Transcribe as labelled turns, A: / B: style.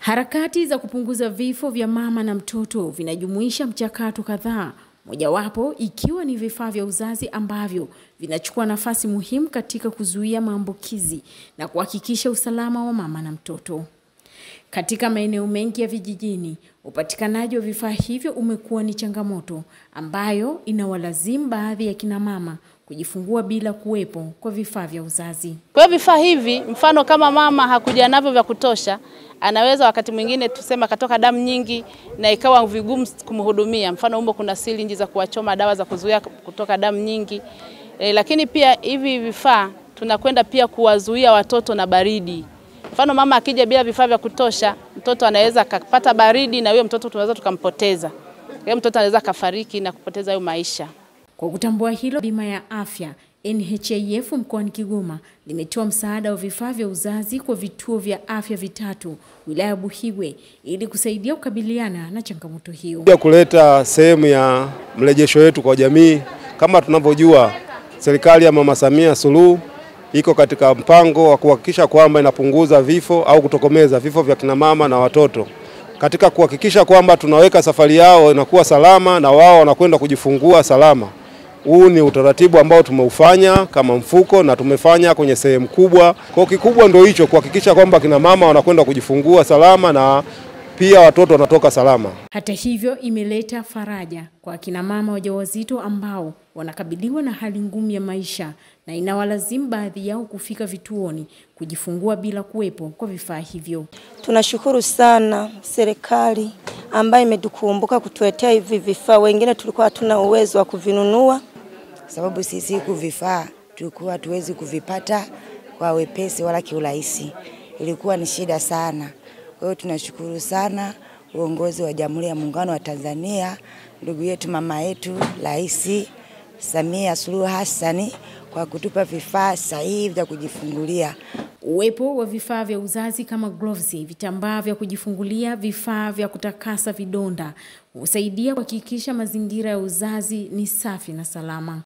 A: Harakati za kupunguza vifo vya mama na mtoto vinajumuisha mchakato kadhaa, mojawapo ikiwa ni vifaa vya uzazi ambavyo vinachukua nafasi muhimu katika kuzuia maambukizi na kuhakikisha usalama wa mama na mtoto. Katika maeneo mengi ya vijijini, upatikanaji wa vifaa hivyo umekuwa ni changamoto ambayo inawalazimu baadhi ya kina mama kujifungua bila kuwepo kwa vifaa vya uzazi.
B: Kwa vifaa hivi, mfano kama mama hakuja navyo vya kutosha, anaweza wakati mwingine tusema katoka damu nyingi na ikawa vigumu kumhudumia. Mfano humo kuna sirinji za kuwachoma dawa za kuzuia kutoka damu nyingi. Lakini pia hivi vifaa tunakwenda pia kuwazuia watoto na baridi. Mfano mama akija bila vifaa vya kutosha, mtoto anaweza kupata baridi na huyo mtoto tunaweza tukampoteza. Huyo mtoto anaweza kafariki na kupoteza hayo maisha.
A: Kwa kutambua hilo, bima ya afya NHIF mkoani Kigoma limetoa msaada wa vifaa vya uzazi kwa vituo vya afya vitatu wilaya Buhigwe ili kusaidia kukabiliana na changamoto hiyo.
C: Pia kuleta sehemu ya mrejesho wetu kwa jamii. Kama tunavyojua, serikali ya Mama Samia Suluhu iko katika mpango wa kuhakikisha kwamba inapunguza vifo au kutokomeza vifo vya kina mama na watoto. Katika kuhakikisha kwamba tunaweka safari yao inakuwa salama na wao wanakwenda kujifungua salama. Huu ni utaratibu ambao tumeufanya kama mfuko na tumefanya kwenye sehemu kubwa. Kwa kikubwa ndio hicho, kuhakikisha kwamba kina mama wanakwenda kujifungua salama na pia watoto wanatoka salama.
A: Hata hivyo, imeleta faraja kwa kina mama wajawazito ambao wanakabiliwa na hali ngumu ya maisha na inawalazimu baadhi yao kufika vituoni kujifungua bila kuwepo kwa vifaa hivyo.
D: Tunashukuru sana serikali ambayo imetukumbuka kutuletea hivi vifaa. Wengine tulikuwa hatuna uwezo wa kuvinunua
E: sababu sisi kuvifaa tulikuwa tuwezi kuvipata kwa wepesi wala kiurahisi. Ilikuwa ni shida sana. Kwa hiyo tunashukuru sana uongozi wa Jamhuri ya Muungano wa Tanzania, ndugu yetu mama yetu Rais Samia Suluhu Hassan kwa kutupa vifaa sahihi vya kujifungulia.
A: Uwepo wa vifaa vya uzazi kama gloves, vitambaa vya kujifungulia, vifaa vya kutakasa vidonda husaidia kuhakikisha mazingira ya uzazi ni safi na salama.